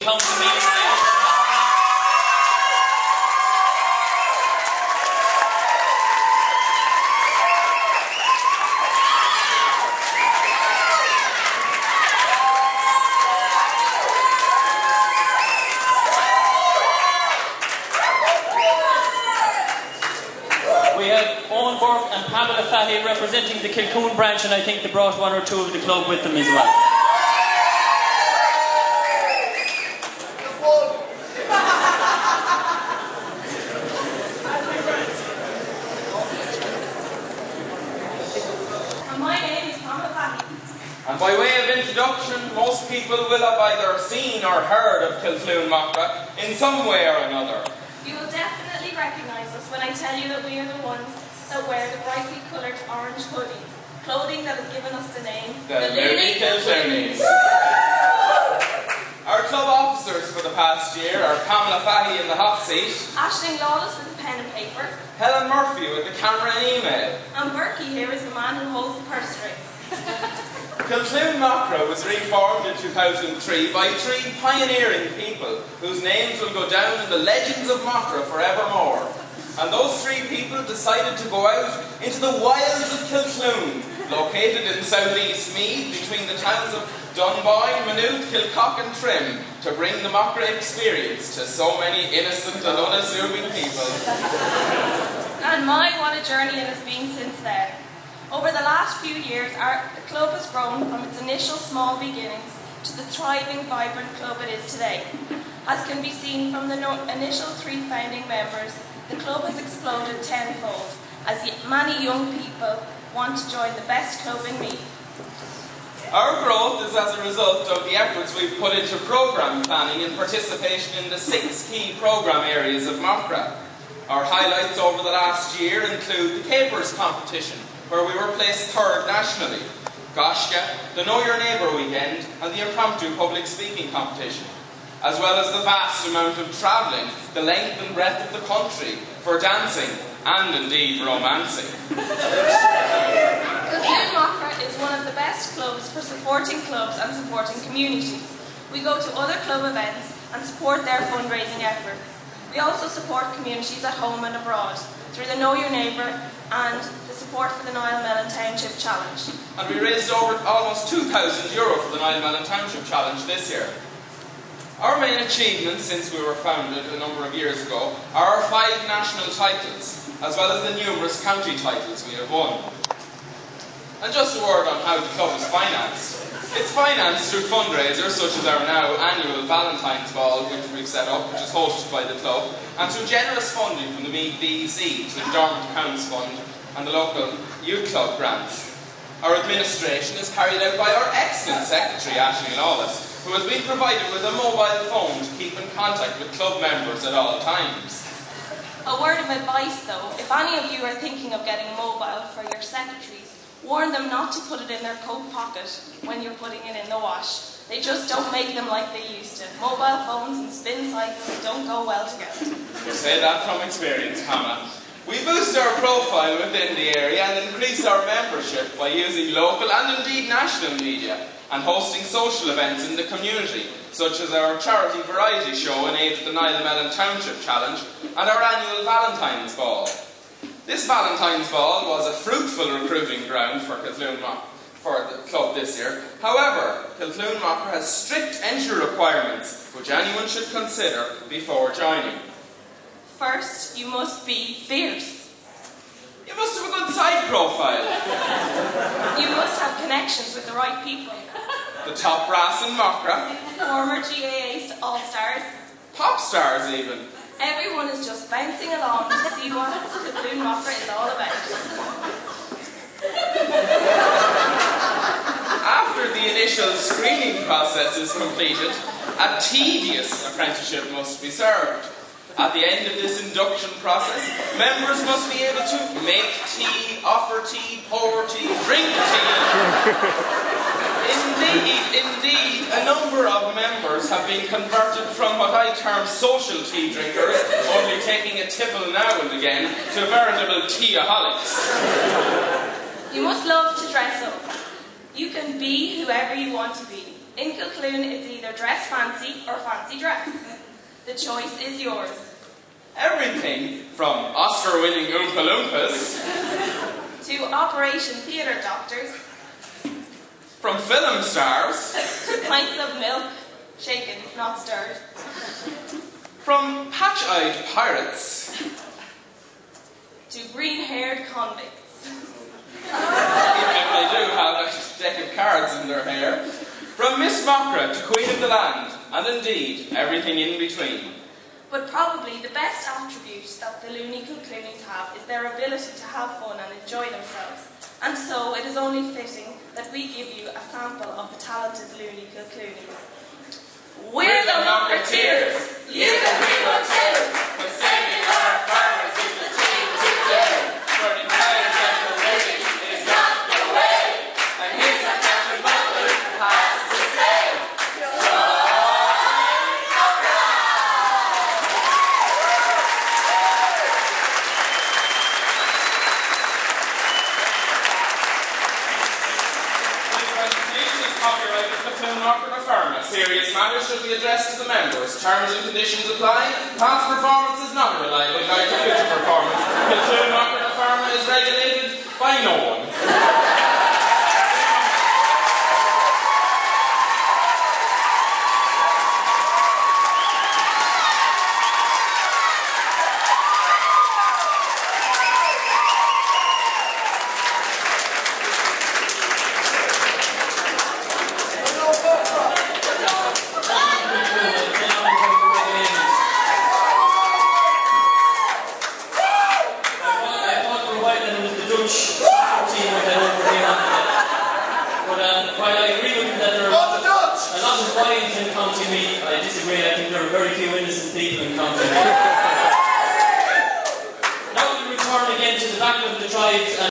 Come to me. We have Owen Burke and Pamela Fahy representing the Kilcloon branch, and I think they brought one or two of the club with them as well. And by way of introduction, most people will have either seen or heard of Kilcloon Macra in some way or another. You will definitely recognise us when I tell you that we are the ones that wear the brightly coloured orange hoodies, clothing that has given us the name The Loony Kilcloonies. Our club officers for the past year are Pamela Fahy in the hot seat, Aisling Lawless with the pen and paper, Helen Murphy with the camera and email, and Berkey here is the man who holds the purse strings. Kilcloon Macra was reformed in 2003 by three pioneering people whose names will go down in the legends of Macra forevermore. And those three people decided to go out into the wilds of Kilcloon, located in southeast Meath between the towns of Dunboyne, Maynooth, Kilcock and Trim, to bring the Macra experience to so many innocent and unassuming people. And my, what a journey it has been since then. Over the last few years, the club has grown from its initial small beginnings to the thriving, vibrant club it is today. As can be seen from the initial three founding members, the club has exploded tenfold, as many young people want to join the best club in Meath. Our growth is as a result of the efforts we've put into programme planning and participation in the 6 key programme areas of Macra. Our highlights over the last year include the Capers competition, where we were placed 3rd nationally, Goshka, the Know Your Neighbour weekend, and the impromptu public speaking competition, as well as the vast amount of travelling, the length and breadth of the country, for dancing, and indeed romancing. Kilcloon Macra is one of the best clubs for supporting clubs and supporting communities. We go to other club events and support their fundraising efforts. We also support communities at home and abroad through the Know Your Neighbour and the support for the Niall Mellon Township Challenge. And we raised over almost €2,000 for the Niall Mellon Township Challenge this year. Our main achievements since we were founded a number of years ago are our 5 national titles, as well as the numerous county titles we have won. And just a word on how the club is financed. It's financed through fundraisers such as our now annual Valentine's Ball, which we've set up, which is hosted by the club, and through generous funding from the Meath BEC, the Endowment Accounts Fund, and the local youth club grants. Our administration is carried out by our excellent secretary, Aisling Lawless, who has been provided with a mobile phone to keep in contact with club members at all times. A word of advice though, if any of you are thinking of getting a mobile for your secretaries, warn them not to put it in their coat pocket when you're putting it in the wash. They just don't make them like they used to. Mobile phones and spin cycles don't go well together. You say that from experience, Hannah. We boost our profile within the area and increase our membership by using local and indeed national media and hosting social events in the community, such as our charity variety show in aid of the Niall Mellon Township Challenge and our annual Valentine's Ball. This Valentine's Ball was a fruitful recruiting ground for Kilcloon Macra for the club this year. However, Kilcloon Macra has strict entry requirements which anyone should consider before joining. First, you must be fierce. You must have a good side profile. You must have connections with the right people. The top brass in Macra. Former GAA All-Stars. Pop stars even. Everyone is just bouncing along to see what Kilcloon Macra is all about. After the initial screening process is completed, a tedious apprenticeship must be served. At the end of this induction process, members must be able to make tea, offer tea, pour tea, drink tea. Indeed, a number of members have been converted from what I term social tea drinkers, only taking a tipple now and again, to veritable teaaholics. You must love to dress up. You can be whoever you want to be. In Kilcloon, it's either dress fancy or fancy dress. The choice is yours. Everything from Oscar-winning Oompa Loompas To Operation Theatre Doctors, from film stars, to pints of milk, shaken, not stirred. from patch-eyed pirates, To green-haired convicts. even if they do have a deck of cards in their hair, from Miss Macra to Queen of the Land, and indeed, everything in between. But probably the best attribute that the loony Kilcloonies have is their ability to have fun and enjoy themselves. And so it is only fitting that we give you a sample of the talented loony Kilcloonies. We're the Macrateers! You the hero too! For saving our farmers is the thing to do. For the times of the living is not the way. And here's a Captain Butler has to say. Copyright of Kilcloon Macra. Serious matters should be addressed to the members. Terms and conditions apply. Past performance is not a reliable guide to future performance. Kilcloon Macra is regulated by no one. While I agree with you that there are a lot of violence in County Meath, I disagree. I think there are very few innocent people in County Meath. Now we return again to the back of the tribes.